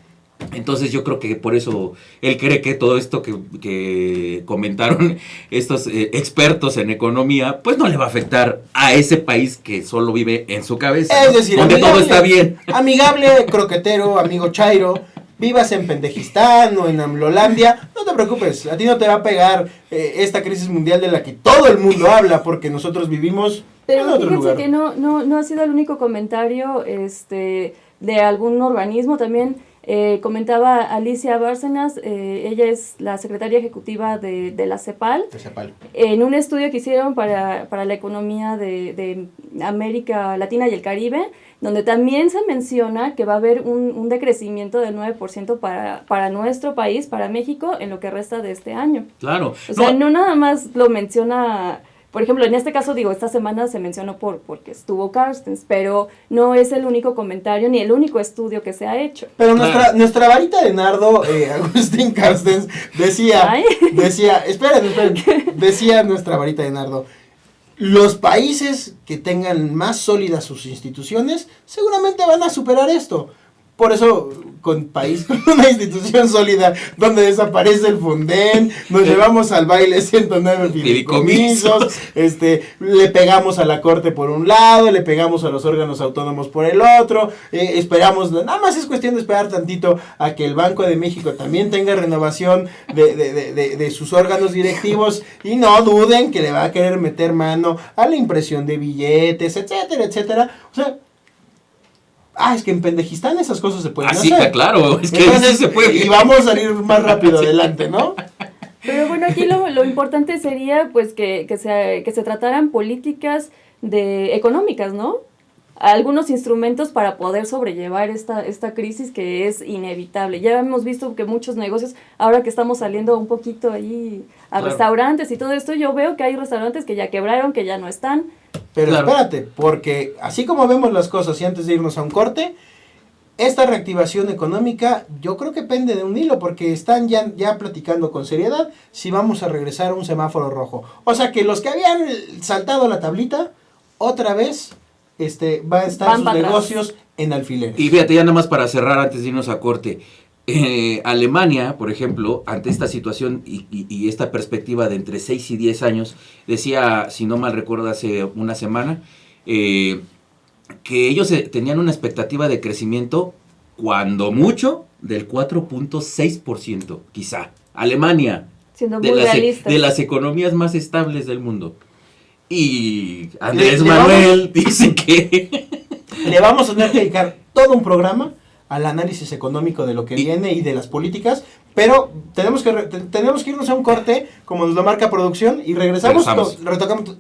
Entonces yo creo que por eso él cree que todo esto que comentaron estos expertos en economía, pues no le va a afectar a ese país que solo vive en su cabeza, es decir, donde todo está bien. Amigable, croquetero, amigo Chairo, vivas en Pendejistán o en Amlolandia, no te preocupes, a ti no te va a pegar esta crisis mundial de la que todo el mundo habla, porque nosotros vivimos en otro lugar. Pero fíjense que no ha sido el único comentario de algún organismo. También Comentaba Alicia Bárcenas, ella es la secretaria ejecutiva de la CEPAL. En un estudio que hicieron para la economía de América Latina y el Caribe, donde también se menciona que va a haber un decrecimiento del 9% para nuestro país, para México, en lo que resta de este año. Claro. O sea, no nada más lo menciona... Por ejemplo, en este caso, esta semana se mencionó porque estuvo Carstens, pero no es el único comentario ni el único estudio que se ha hecho. Pero nuestra varita de nardo, Agustín Carstens, decía, esperen, decía nuestra varita de nardo, los países que tengan más sólidas sus instituciones seguramente van a superar esto. Por eso, con una institución sólida donde desaparece el Fonden, nos llevamos al baile 109 fideicomisos, le pegamos a la Corte por un lado, le pegamos a los órganos autónomos por el otro, esperamos, nada más es cuestión de esperar tantito a que el Banco de México también tenga renovación de sus órganos directivos y no duden que le va a querer meter mano a la impresión de billetes, etcétera, etcétera. O sea, es que en Pendejistán esas cosas se pueden hacer. Sí, claro, es que entonces, se puede. Y vamos a salir más rápido adelante, ¿no? Pero bueno, aquí lo importante sería pues que se trataran políticas económicas, ¿no? Algunos instrumentos para poder sobrellevar esta crisis que es inevitable. Ya hemos visto que muchos negocios, ahora que estamos saliendo un poquito ahí a restaurantes y todo esto, yo veo que hay restaurantes que ya quebraron, que ya no están. Pero espérate, porque así como vemos las cosas y antes de irnos a un corte, esta reactivación económica yo creo que pende de un hilo, porque están ya platicando con seriedad si vamos a regresar a un semáforo rojo. O sea que los que habían saltado la tablita, otra vez va a estar sus negocios en alfileres. Y fíjate, ya nada más para cerrar antes de irnos a corte. Alemania, por ejemplo, ante esta situación y esta perspectiva de entre 6 y 10 años, decía, si no mal recuerdo, hace una semana, que ellos tenían una expectativa de crecimiento, cuando mucho, del 4.6%, quizá. Alemania, siendo muy realistas, de las economías más estables del mundo. Y Andrés Manuel dice que... Le vamos a tener que dedicar todo un programa al análisis económico de lo que viene y de las políticas, pero tenemos que irnos a un corte, como nos lo marca producción, y regresamos.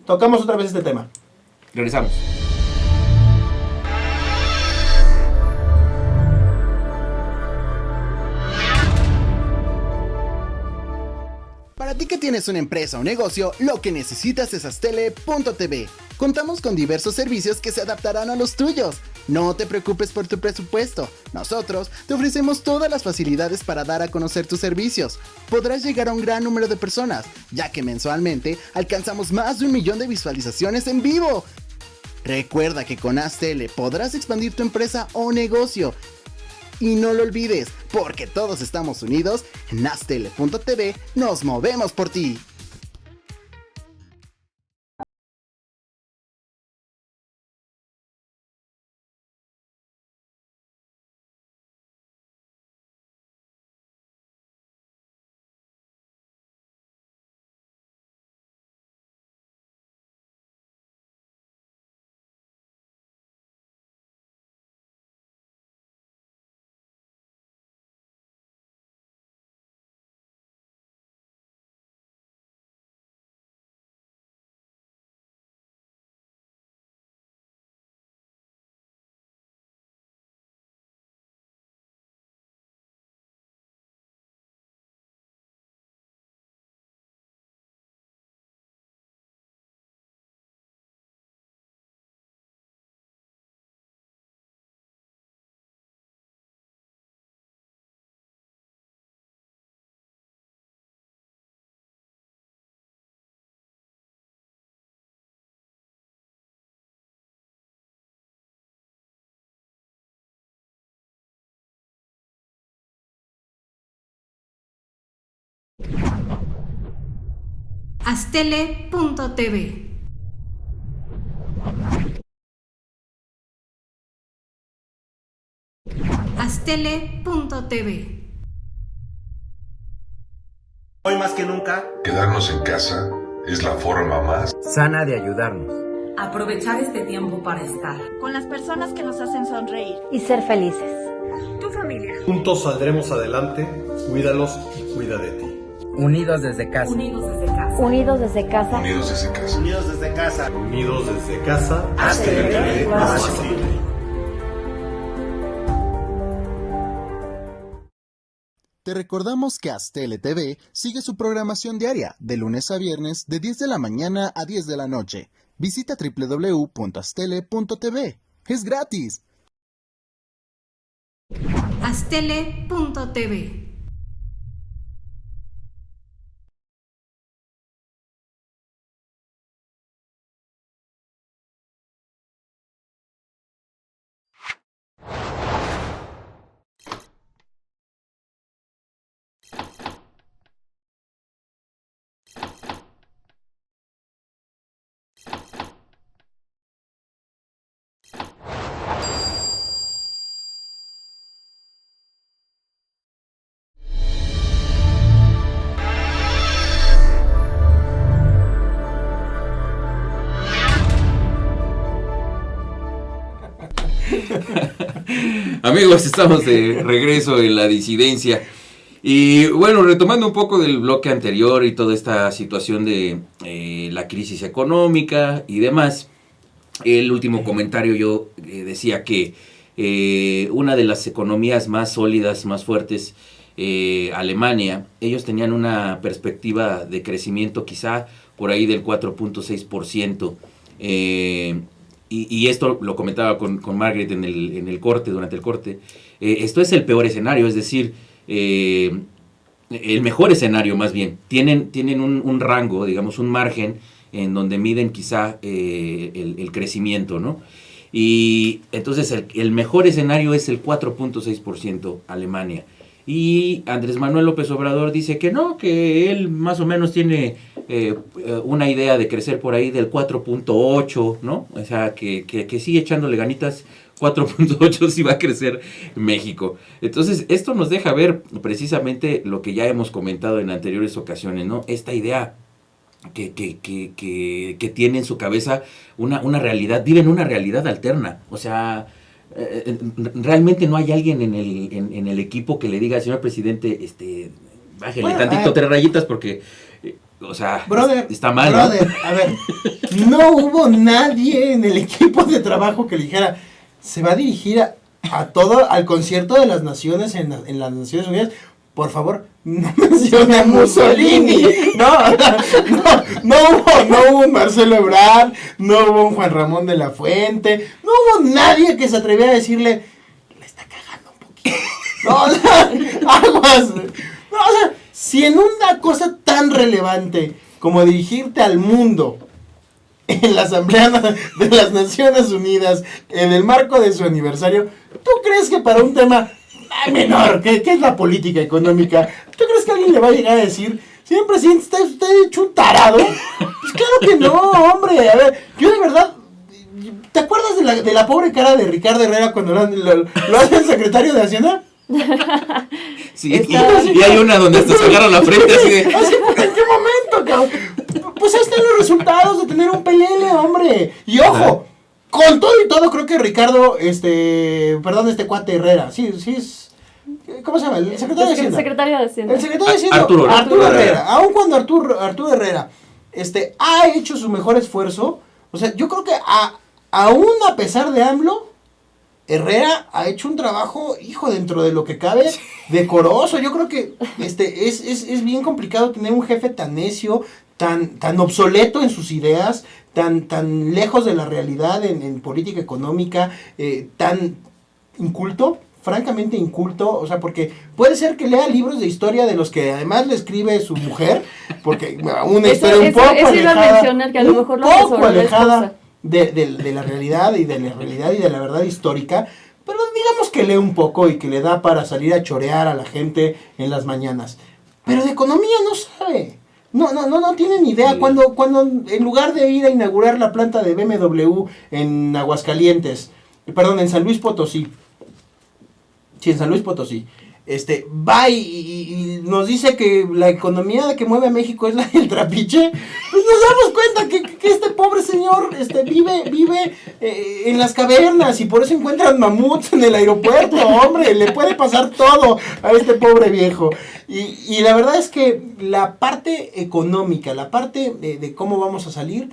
Tocamos otra vez este tema. Regresamos. Para ti que tienes una empresa o negocio, lo que necesitas es Astele.tv. Contamos con diversos servicios que se adaptarán a los tuyos. No te preocupes por tu presupuesto. Nosotros te ofrecemos todas las facilidades para dar a conocer tus servicios. Podrás llegar a un gran número de personas, ya que mensualmente alcanzamos más de 1 millón de visualizaciones en vivo. Recuerda que con Astele podrás expandir tu empresa o negocio. Y no lo olvides, porque todos estamos unidos, en Astele.tv nos movemos por ti. Astele.tv. Astele.tv. Hoy más que nunca, Quedarnos en casa es la forma más sana de ayudarnos. Aprovechar este tiempo para estar con las personas que nos hacen sonreír. Y ser felices. Tu familia. familia. Juntos saldremos adelante, cuídalos y cuida de ti. Unidos desde casa. Unidos desde casa. Unidos desde casa. Unidos desde casa. Unidos desde casa. Unidos desde casa. Hasta el TV más posible. Te recordamos que Astele TV sigue su programación diaria, de lunes a viernes, de 10 de la mañana a 10 de la noche. Visita www.astele.tv. ¡Es gratis! Astele.tv. Amigos, estamos de regreso en la disidencia. Y bueno, retomando un poco del bloque anterior y toda esta situación de la crisis económica y demás, el último comentario yo decía que una de las economías más sólidas, más fuertes, Alemania, ellos tenían una perspectiva de crecimiento quizá por ahí del 4.6%. Y esto lo comentaba con Margaret en el corte, durante el corte. Esto es el peor escenario, es decir, el mejor escenario más bien. Tienen un rango, digamos, un margen en donde miden quizá el crecimiento, ¿no? Y entonces el mejor escenario es el 4.6% Alemania. Y Andrés Manuel López Obrador dice que no, que él más o menos tiene una idea de crecer por ahí del 4.8, ¿no? O sea, que sigue echándole ganitas, 4.8 sí va a crecer México. Entonces, esto nos deja ver precisamente lo que ya hemos comentado en anteriores ocasiones, ¿no? Esta idea que tiene en su cabeza una realidad, viven una realidad alterna, o sea... realmente no hay alguien en el equipo que le diga, señor presidente, bájale tantito 3 rayitas porque, o sea, brother, está mal, brother, ¿no? A ver, no hubo nadie en el equipo de trabajo que le dijera, se va a dirigir a todo, al concierto de las naciones en las Naciones Unidas. Por favor, no mencione a Mussolini. No hubo un Marcelo Ebrard, no hubo un Juan Ramón de la Fuente, no hubo nadie que se atreviera a decirle, le está cagando un poquito. Aguas. No, o sea, si en una cosa tan relevante como dirigirte al mundo en la Asamblea de las Naciones Unidas, en el marco de su aniversario, ¿tú crees que para un tema menor, que es la política económica, tú crees que alguien le va a llegar a decir, señor presidente, ¿está usted hecho un tarado? Pues claro que no, hombre. A ver, yo de verdad, ¿te acuerdas de la pobre cara de Ricardo Herrera cuando lo hacen secretario de Hacienda? Sí, y hay una donde hasta se agarra la frente así de... ¿En qué momento, cabrón? Pues ahí están los resultados de tener un pelele, hombre. Y ojo, con todo y todo, creo que Ricardo, este cuate Herrera, sí es... ¿Cómo se llama? El secretario de Hacienda. Secretario de Hacienda. El secretario de Hacienda. Arturo Herrera. Aun cuando Arturo Herrera ha hecho su mejor esfuerzo, o sea, yo creo que aún a pesar de AMLO, Herrera ha hecho un trabajo, hijo, dentro de lo que cabe, decoroso. Yo creo que es bien complicado tener un jefe tan necio, tan obsoleto en sus ideas, tan lejos de la realidad en política económica, tan inculto, francamente inculto, o sea, porque puede ser que lea libros de historia de los que además le escribe su mujer, porque una historia un poco alejada, que a lo mejor lo alejada de la realidad y de la verdad histórica, pero digamos que lee un poco y que le da para salir a chorear a la gente en las mañanas, pero de economía no sabe. No tiene ni idea. Cuando en lugar de ir a inaugurar la planta de BMW en Aguascalientes, perdón, en San Luis Potosí, sí, en San Luis Potosí, va y nos dice que la economía que mueve a México es la del trapiche, pues nos damos cuenta que este pobre señor vive en las cavernas y por eso encuentran mamuts en el aeropuerto, hombre, le puede pasar todo a este pobre viejo. Y la verdad es que la parte económica, la parte de cómo vamos a salir,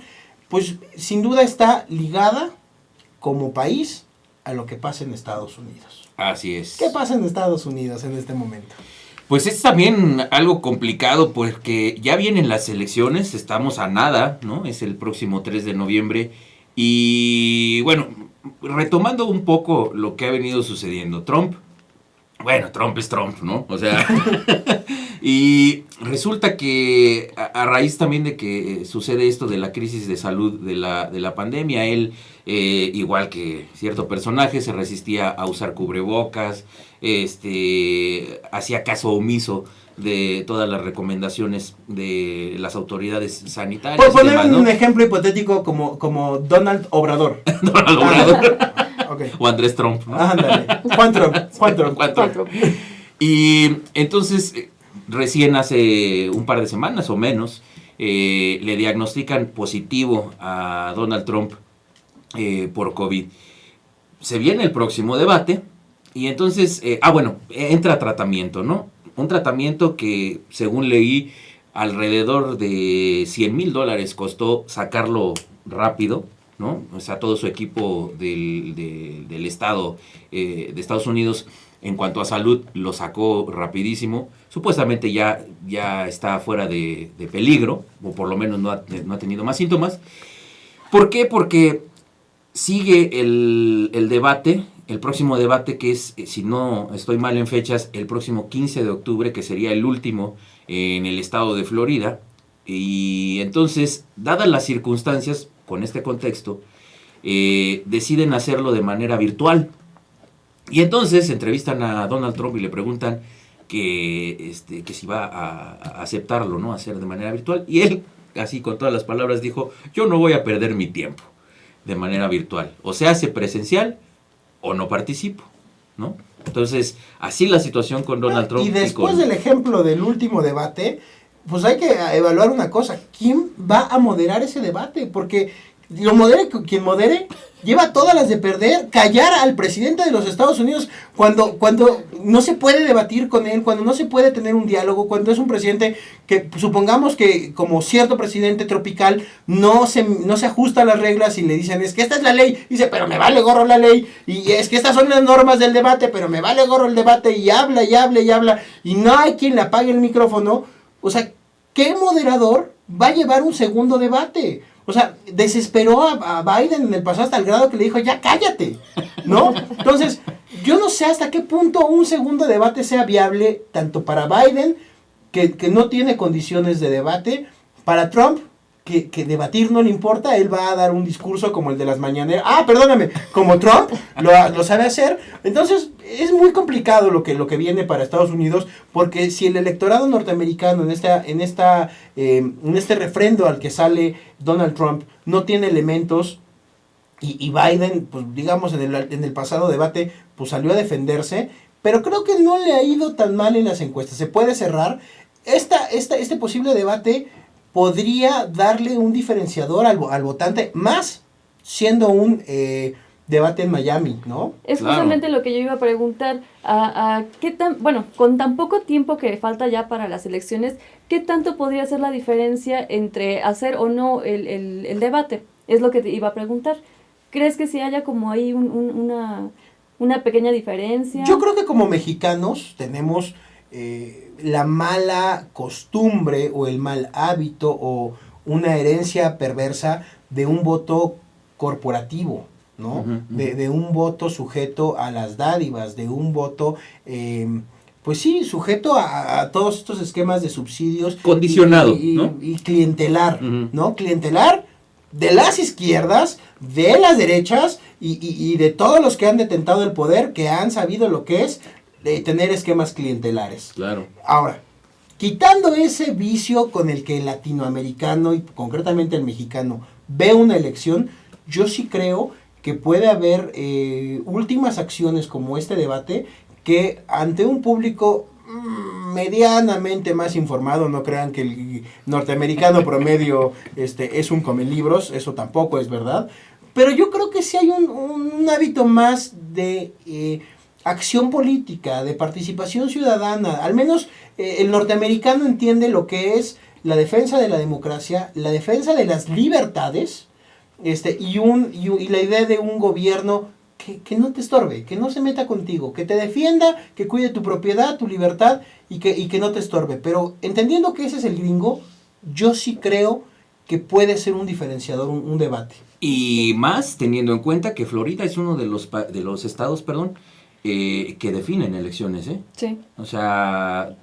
pues sin duda está ligada como país a lo que pasa en Estados Unidos. Así es. ¿Qué pasa en Estados Unidos en este momento? Pues es también algo complicado porque ya vienen las elecciones, estamos a nada, ¿no? Es el próximo 3 de noviembre. Y bueno, retomando un poco lo que ha venido sucediendo, Trump es Trump, ¿no? O sea, y resulta que a raíz también de que sucede esto de la crisis de salud de la pandemia, él, igual que cierto personaje, se resistía a usar cubrebocas, hacía caso omiso de todas las recomendaciones de las autoridades sanitarias. Por poner demás, ¿no? un ejemplo hipotético como Donald Obrador. Donald Obrador. Okay. O Andrés Trump, ¿no? Ándale. Juan Trump. Y entonces, recién hace un par de semanas o menos, le diagnostican positivo a Donald Trump por COVID. Se viene el próximo debate y entonces, entra tratamiento, ¿no? Un tratamiento que, según leí, alrededor de $100,000 costó sacarlo rápido, ¿no? O sea, todo su equipo del estado de Estados Unidos en cuanto a salud lo sacó rapidísimo. Supuestamente ya está fuera de peligro, o por lo menos no ha tenido más síntomas. ¿Por qué? Porque sigue el debate, el próximo debate, que es, si no estoy mal en fechas, el próximo 15 de octubre, que sería el último en el estado de Florida. Y entonces, dadas las circunstancias, con este contexto, deciden hacerlo de manera virtual. Y entonces entrevistan a Donald Trump y le preguntan que si va a aceptarlo, ¿no? Hacer de manera virtual. Y él, así con todas las palabras, dijo: yo no voy a perder mi tiempo de manera virtual. O se hace presencial o no participo, ¿no? Entonces, así la situación con Donald Trump. Y después del ejemplo del último debate, pues hay que evaluar una cosa. ¿Quién va a moderar ese debate? Porque quien modere, lleva todas las de perder. Callar al presidente de los Estados Unidos cuando no se puede debatir con él, cuando no se puede tener un diálogo, cuando es un presidente que, supongamos que como cierto presidente tropical, no se ajusta a las reglas y le dicen: es que esta es la ley. Dice: pero me vale gorro la ley. Y es que estas son las normas del debate, pero me vale gorro el debate. Y habla, y habla, y habla. Y no hay quien le apague el micrófono. O sea, ¿qué moderador va a llevar un segundo debate? O sea, desesperó a Biden en el pasado hasta el grado que le dijo: ya cállate, ¿no? Entonces, yo no sé hasta qué punto un segundo debate sea viable, tanto para Biden, que no tiene condiciones de debate, para Trump, que debatir no le importa. Él va a dar un discurso como el de las mañaneras. Como Trump lo sabe hacer. Entonces, es muy complicado lo que viene para Estados Unidos, porque si el electorado norteamericano en este refrendo al que sale Donald Trump no tiene elementos, y Biden, pues digamos, en el pasado debate, pues salió a defenderse, pero creo que no le ha ido tan mal en las encuestas. Se puede cerrar. Este posible debate podría darle un diferenciador al votante, más siendo un debate en Miami, ¿no? Es justamente lo que yo iba a preguntar. Con tan poco tiempo que falta ya para las elecciones, ¿qué tanto podría ser la diferencia entre hacer o no el debate? Es lo que te iba a preguntar. ¿Crees que si haya como ahí una pequeña diferencia? Yo creo que como mexicanos tenemos la mala costumbre o el mal hábito o una herencia perversa de un voto corporativo, ¿no? De un voto sujeto a las dádivas, de un voto, pues sí, sujeto a todos estos esquemas de subsidios. Condicionado, ¿no? Y clientelar, uh-huh. ¿no? Clientelar de las izquierdas, de las derechas y de todos los que han detentado el poder, que han sabido lo que es de tener esquemas clientelares. Claro. Ahora, quitando ese vicio con el que el latinoamericano y concretamente el mexicano ve una elección, yo sí creo que puede haber últimas acciones como este debate que ante un público medianamente más informado, no crean que el norteamericano promedio es un comelibros, eso tampoco es verdad, pero yo creo que sí hay un hábito más de acción política, de participación ciudadana. Al menos el norteamericano entiende lo que es la defensa de la democracia, la defensa de las libertades, y la idea de un gobierno que no te estorbe, que no se meta contigo, que te defienda, que cuide tu propiedad, tu libertad y que no te estorbe. Pero entendiendo que ese es el gringo, yo sí creo que puede ser un diferenciador, un debate. Y más teniendo en cuenta que Florida es uno de los estados, que definen elecciones, ¿eh? Sí. O sea,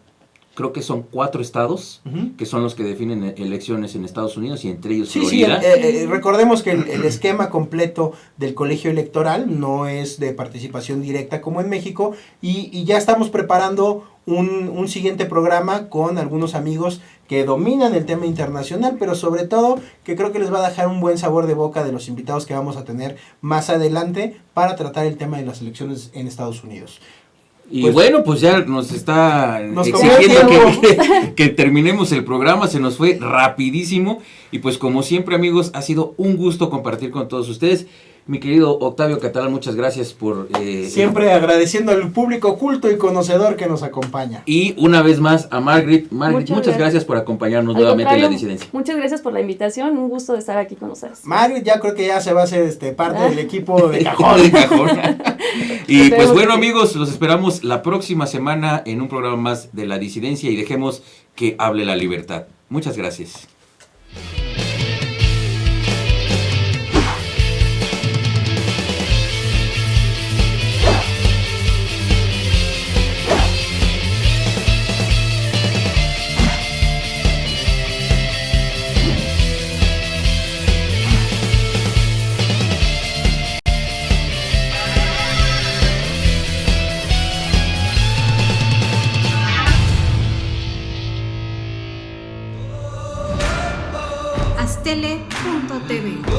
creo que son 4 estados que son los que definen elecciones en Estados Unidos y entre ellos Florida. Sí, recordemos que el esquema completo del colegio electoral no es de participación directa como en México y ya estamos preparando un siguiente programa con algunos amigos que dominan el tema internacional, pero sobre todo que creo que les va a dejar un buen sabor de boca de los invitados que vamos a tener más adelante para tratar el tema de las elecciones en Estados Unidos. Y pues ya nos está exigiendo que terminemos el programa, se nos fue rapidísimo y pues como siempre amigos, ha sido un gusto compartir con todos ustedes. Mi querido Octavio Catalán, muchas gracias por... siempre agradeciendo al público culto y conocedor que nos acompaña. Y una vez más a Margaret. Muchas gracias por acompañarnos nuevamente en La Disidencia. Muchas gracias por la invitación, un gusto de estar aquí con ustedes. Margaret ya creo que ya se va a hacer parte del equipo de cajón. Y pues bueno amigos, los esperamos la próxima semana en un programa más de La Disidencia y dejemos que hable la libertad. Muchas gracias. Astele.tv